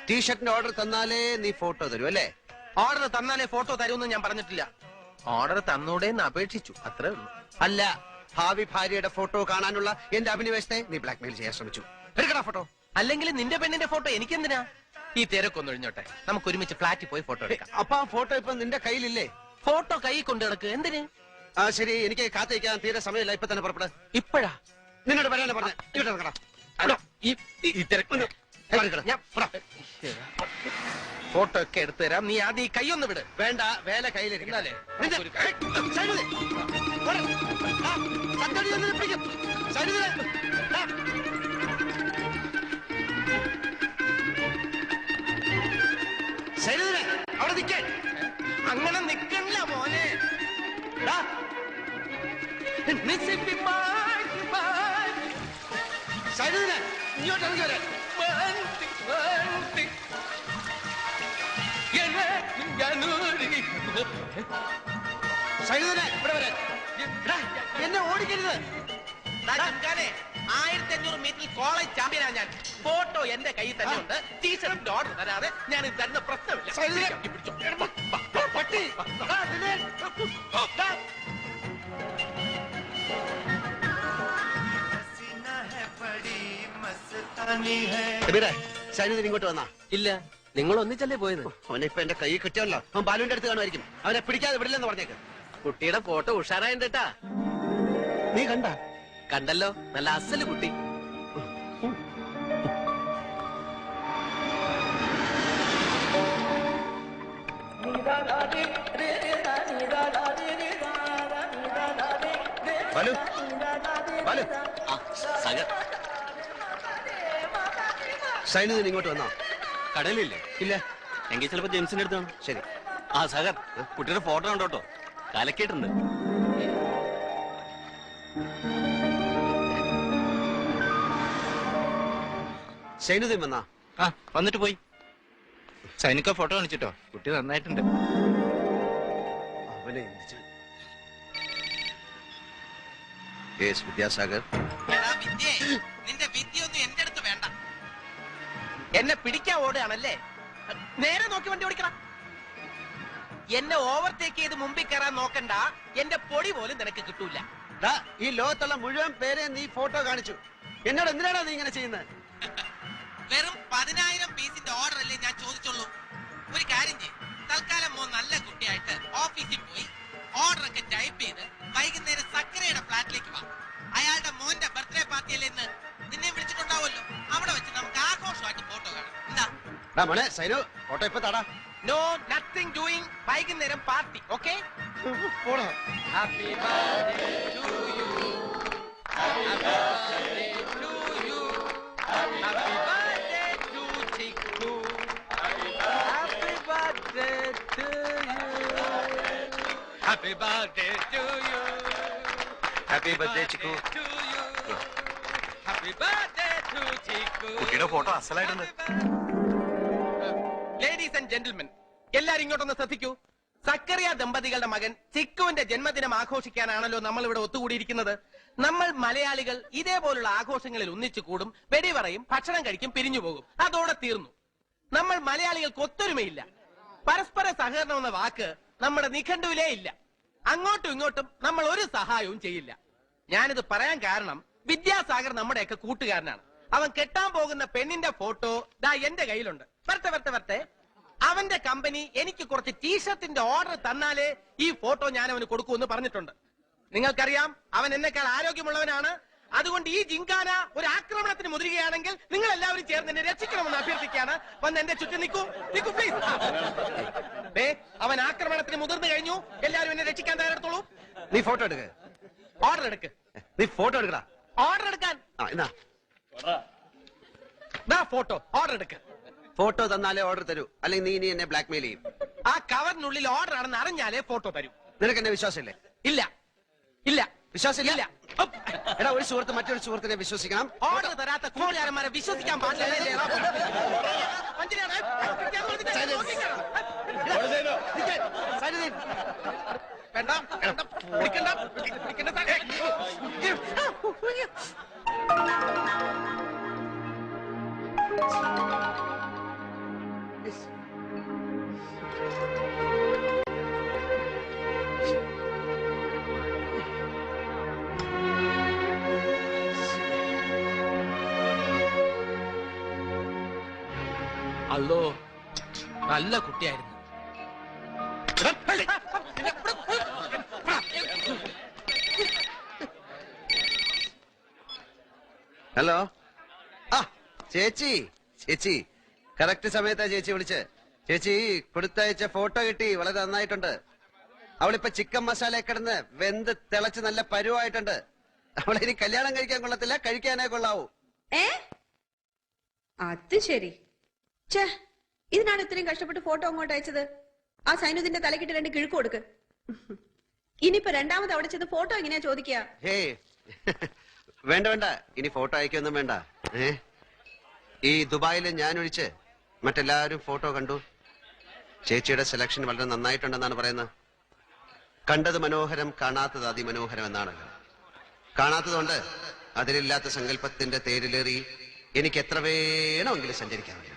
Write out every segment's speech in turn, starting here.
ടീഷർട്ടിന്റെ order തന്നാലേ നീ photo തരൂ അല്ലേ? ഓർഡർ തന്നാലേ ഫോട്ടോ തരുമെന്ന് ഞാൻ പറഞ്ഞിട്ടില്ല. ഓർഡർ തന്നൂടേന്ന് അപേക്ഷിച്ചു, അത്രേ ഉള്ളൂ. അല്ല, ഭാവി ഭാര്യയുടെ ഫോട്ടോ കാണാനുള്ള എന്റെ അഭിനിവേശത്തെ നീ ബ്ലാക്ക്മെയിൽ ചെയ്യാൻ ശ്രമിച്ചു. എടുക്കടാ ഫോട്ടോ. അല്ലെങ്കിൽ നിന്റെ പെണ്ണിന്റെ ഫോട്ടോ എനിക്കെന്തിനാ? ഈ തിരക്കൊന്നൊഴിഞ്ഞോട്ടെ, നമുക്ക് ഒരുമിച്ച് ഫ്ലാറ്റിൽ പോയി ഫോട്ടോ എടുക്കാം. അപ്പൊ ആ ഫോട്ടോ ഇപ്പൊ നിന്റെ കയ്യിലില്ലേ? ഫോട്ടോ കൈ കൊണ്ട് കിടക്ക്, എന്തിന്? ആ ശരി, എനിക്ക് കാത്തിരിക്കാൻ തീരെ സമയമില്ല, ഇപ്പൊ തന്നെ പുറപ്പെടാ. ഇപ്പഴാ? നിന്നോട് പറയാനാ പറഞ്ഞ. ഇവിടെ നടക്കടാ. ഫോട്ടോ ഒക്കെ എടുത്തു തരാം, നീ ആദ്യം ഈ കൈയൊന്ന് വിട്. വേണ്ട, വേല കയ്യിലിരിക്കണല്ലേ. അവിടെ നിൽക്കേ. അങ്ങനെ നിക്കണില്ല മോനെ. ഇങ്ങോട്ട് ഇറങ്ങി വരാൻ. ഇവിടെ വരാൻ. എന്നെ ഓടിക്കരുത്. 1500 മീറ്ററിൽ കോളേജ് ചാമ്പ്യനാ ഞാൻ. ഫോട്ടോ എന്റെ കയ്യിൽ തന്നെ ഉണ്ട്. ടീഷർട്ടിന്റെ ഓർഡർ തരാതെ ഞാൻ ഇത് തരുന്ന പ്രശ്നമില്ല. പട്ടി. സൈനുദ്ദീൻ ഇങ്ങോട്ട് വന്നാ? ഇല്ല, നിങ്ങൾ ഒന്നിച്ചല്ലേ പോയത്? അവനെ ഇപ്പൊ എന്റെ കൈ കിട്ടിയല്ലോ. അവൻ ബാലുവിന്റെ അടുത്ത് കാണുമായിരിക്കും. അവനെ പിടിക്കാതെ വിടില്ലെന്ന് പറഞ്ഞേക്ക്. കുട്ടിയുടെ ഫോട്ടോ ഉഷാറായിട്ടാ. നീ കണ്ട? കണ്ടല്ലോ, നല്ല അസല് കുട്ടി. ബാലു, ബാലു. സൈനുദ്ദീൻ ഇങ്ങോട്ട് വന്നോ? കടലില്ലേ? ഇല്ല. എങ്കിൽ ചിലപ്പോ ജെയിംസിന്റെ അടുത്താണ്. ശരി. ആ സാഗർ, കുട്ടിയുടെ ഫോട്ടോ ഉണ്ടോട്ടോ, കലക്കിയിട്ടുണ്ട്. സൈനുദ്ദീൻ വന്നാ? ആ, വന്നിട്ട് പോയി. സൈനിക ഫോട്ടോ കാണിച്ചിട്ടോ, കുട്ടി നന്നായിട്ടുണ്ട്. അവനെ വിദ്യാസാഗർ. നിന്റെ വിദ്യയൊന്നും എന്റെ അടുത്ത് വേണ്ട. എന്നെ പിടിക്കാൻ ഓടുകയാണല്ലേ? നേരെ നോക്കി വണ്ടി ഓടിക്കണം. എന്നെ ഓവർടേക്ക് ചെയ്ത് മുമ്പിൽ കയറാൻ നോക്കണ്ട. എന്റെ പൊടി പോലും നിനക്ക് കിട്ടൂല. ഈ ലോകത്തുള്ള മുഴുവൻ പേരെ നീ ഫോട്ടോ കാണിച്ചു. എന്നോട് എന്തിനാണ് നീ ഇങ്ങനെ ചെയ്യുന്നത്? വെറും 10,000 പീസിന്റെ ഓർഡർ അല്ലേ ഞാൻ ചോദിച്ചുള്ളൂ. ഒരു കാര്യം ചെയ്യും, തൽക്കാലം മോൻ നല്ല കുട്ടിയായിട്ട് ഓഫീസിൽ പോയി ഓർഡർ ഒക്കെ ടൈപ്പ് ചെയ്ത് വൈകുന്നേരം സക്കരയുടെ ഫ്ലാറ്റിലേക്ക് വാ. അയാളുടെ മോന്റെ ബർത്ത്ഡേ പാർട്ടിയല്ലേ ഇന്ന്, നിന്നെ വിളിച്ചിട്ടുണ്ടാവുമല്ലോ. അവിടെ വെച്ച് നമുക്ക് ആഘോഷമായിട്ട് ഫോട്ടോ കാണാം. എന്താ മോനെ സൈനു, ഫോട്ടോ ഇപ്പൊ താടാ. No nothing doing. വൈകുന്നേരം party. Okay? Happy birthday to you. Happy birthday to you. Happy birthday to Chikku. Happy birthday to you. Happy birthday to you. Happy birthday Chikku. Happy birthday to Chikku. കുട്ടിയുടെ photo അസലായിട്ടുണ്ട്. Ladies and gentlemen, എല്ലാരും ഇങ്ങോട്ടൊന്ന് ശ്രദ്ധിക്കൂ. സക്കറിയ ദമ്പതികളുടെ മകൻ ചിക്കുവിന്റെ ജന്മദിനം ആഘോഷിക്കാനാണല്ലോ നമ്മൾ ഇവിടെ ഒത്തുകൂടിയിരിക്കുന്നത്. നമ്മൾ മലയാളികൾ ഇതേപോലുള്ള ആഘോഷങ്ങളിൽ ഒന്നിച്ചു കൂടും, വെടി പറയും, ഭക്ഷണം കഴിക്കും, പിരിഞ്ഞു പോകും. അതോടെ തീർന്നു. നമ്മൾ മലയാളികൾക്ക് ഒത്തൊരുമയില്ല. പരസ്പര സഹകരണം എന്ന വാക്ക് നമ്മുടെ നിഘണ്ടുവിലേ ഇല്ല. അങ്ങോട്ടും ഇങ്ങോട്ടും നമ്മൾ ഒരു സഹായവും ചെയ്യില്ല. ഞാനിത് പറയാൻ കാരണം, വിദ്യാസാഗർ നമ്മുടെയൊക്കെ കൂട്ടുകാരനാണ്. അവൻ കെട്ടാൻ പോകുന്ന പെണ്ണിന്റെ ഫോട്ടോ ദാ എന്റെ കയ്യിലുണ്ട്. വരട്ടെ. അവന്റെ കമ്പനി എനിക്ക് കുറച്ച് ടീഷർട്ടിന്റെ ഓർഡർ തന്നാലേ ഈ ഫോട്ടോ ഞാൻ അവന് കൊടുക്കൂന്ന് പറഞ്ഞിട്ടുണ്ട്. നിങ്ങൾക്കറിയാം, അവൻ എന്നെക്കാൾ ആരോഗ്യമുള്ളവനാണ്. അതുകൊണ്ട് ഈ ജിങ്കാന ഒരു ആക്രമണത്തിന് മുതിരുകയാണെങ്കിൽ നിങ്ങൾ എല്ലാവരും ചേർന്ന് എന്നെ രക്ഷിക്കണമെന്ന് അഭ്യർത്ഥിക്കുകയാണ്. വന്ന് എന്റെ ചുറ്റും നിൽക്കൂ പ്ലീസ്. അവൻ ആക്രമണത്തിന് മുതിർന്നു കഴിഞ്ഞു. എല്ലാവരും എന്നെ രക്ഷിക്കാൻ തയ്യാറെടുത്തോളൂ. നീ ഫോട്ടോ എടുക്ക. ഓർഡർ എടുക്ക്. നീ ഫോട്ടോ എടുക്കടാ. ഓർഡർ എടുക്കാൻ. ഫോട്ടോ ഓർഡർ എടുക്ക്. ഫോട്ടോ തന്നാലേ ഓർഡർ തരൂ, അല്ലെങ്കിൽ നീ ഇനി എന്നെ ബ്ലാക്ക്മെയിൽ ചെയ്യും. ആ കവറിനുള്ളിൽ ഓർഡർ ആണെന്ന് അറിഞ്ഞാലേ ഫോട്ടോ തരൂ. നിനക്ക് എന്നെ വിശ്വാസമില്ലേ? ഇല്ല. വിശ്വാസമില്ല. എടാ, ഒരു സുഹൃത്ത് മറ്റൊരു സുഹൃത്തിനെ വിശ്വസിക്കണം. ഓർഡർ തരാത്ത കൂട്ടുകാരന്മാരെ വിശ്വസിക്കാൻ പാടില്ല. അല്ലോ നല്ല കുട്ടിയായിരുന്നു. ഹലോ. ആ ചേച്ചി ചേച്ചി കറക്റ്റ് സമയത്താ ചേച്ചി വിളിച്ച്. ചേച്ചി കൊടുത്തയച്ച ഫോട്ടോ കിട്ടി, വളരെ നന്നായിട്ടുണ്ട്. അവളിപ്പോ ചിക്കൻ മസാല കിടന്ന് വെന്ത് തിളച്ച് നല്ല പരുവായിട്ടുണ്ട്. അവളിനി കല്യാണം കഴിക്കാൻ കൊള്ളത്തില്ല, കഴിക്കാനേ കൊള്ളാവൂ. അത് ശരി. ഛേ, ഇതിനാണ് ഇത്രയും കഷ്ടപ്പെട്ട് ഫോട്ടോ അങ്ങോട്ട് അയച്ചത്. ആ സൈനുദിന്റെ തലക്കിട്ട് 2 കിഴുക്ക് കൊടുക്ക്. ഇനിയിപ്പോ രണ്ടാമത് അവിടെ ചെന്ന് ഫോട്ടോ എങ്ങനെയാ ചോദിക്കുക? ഹേ വേണ്ട വേണ്ട, ഇനി ഫോട്ടോ അയക്കൊന്നും വേണ്ട. ഈ ദുബായിൽ ഞാൻ ഒഴിച്ച് മറ്റെല്ലാവരും ഫോട്ടോ കണ്ടു. ചേച്ചിയുടെ സെലക്ഷൻ വളരെ നന്നായിട്ടുണ്ടെന്നാണ് പറയുന്നത്. കണ്ടത് മനോഹരം, കാണാത്തത് അതിമനോഹരം എന്നാണല്ലോ. കാണാത്തതുകൊണ്ട് അതിലില്ലാത്ത സങ്കല്പത്തിന്റെ തേരിലേറി എനിക്ക് എത്ര വേണമെങ്കിലും സഞ്ചരിക്കാൻ കഴിയും.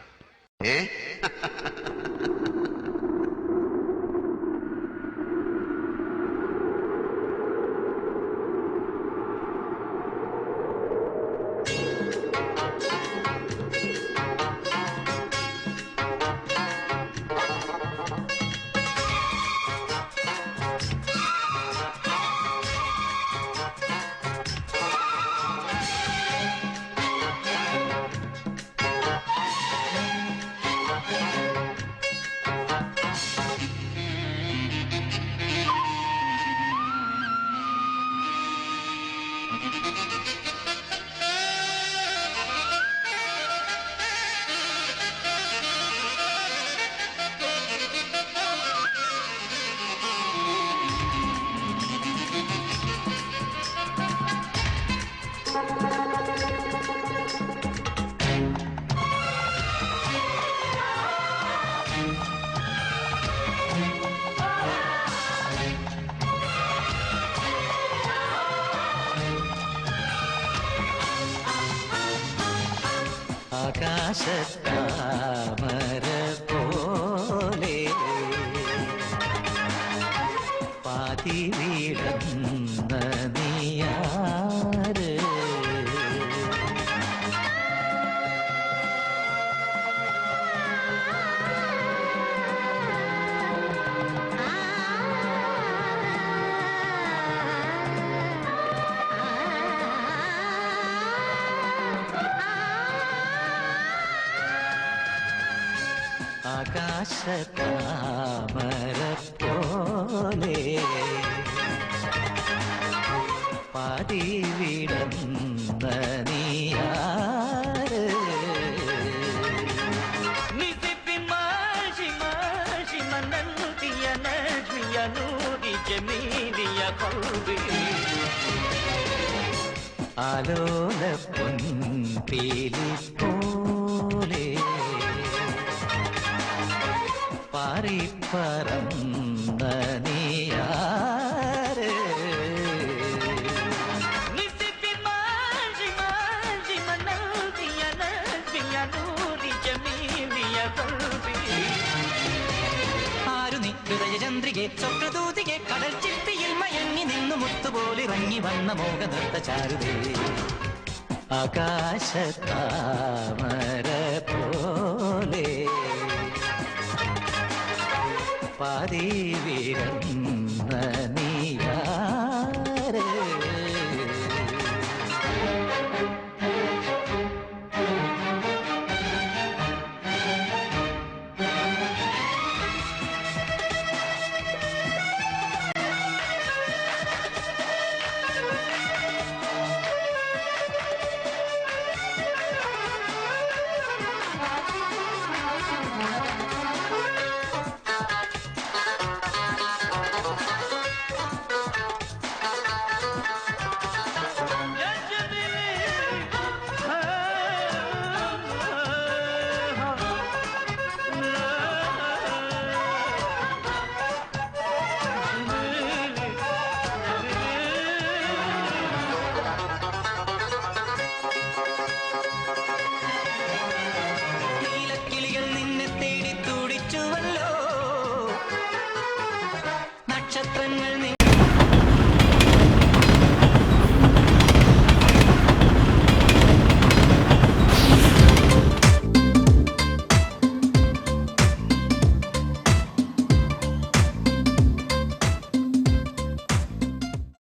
ആകാശത്താമര പോലെ പാതി വീഴുന്ന നീയാര് ആകാശത്താമര പോലെ പാതി വിടന്ന നീയാര് ആലോല പൊൻപീലി പോലെ പാറിപ്പറന്ന നീയാര് ആരു നീ ഹൃദയചന്ദ്രികെ സ്വപ്നദൂതികെ കടൽ ചിപ്പിയിൽ മയങ്ങി നിന്നു മുത്തുപോലിറങ്ങി വന്ന മോഹനൃത്ത ചാരുതേ ആകാശത്താമര പോലെ പാതി വീരന്ന നീ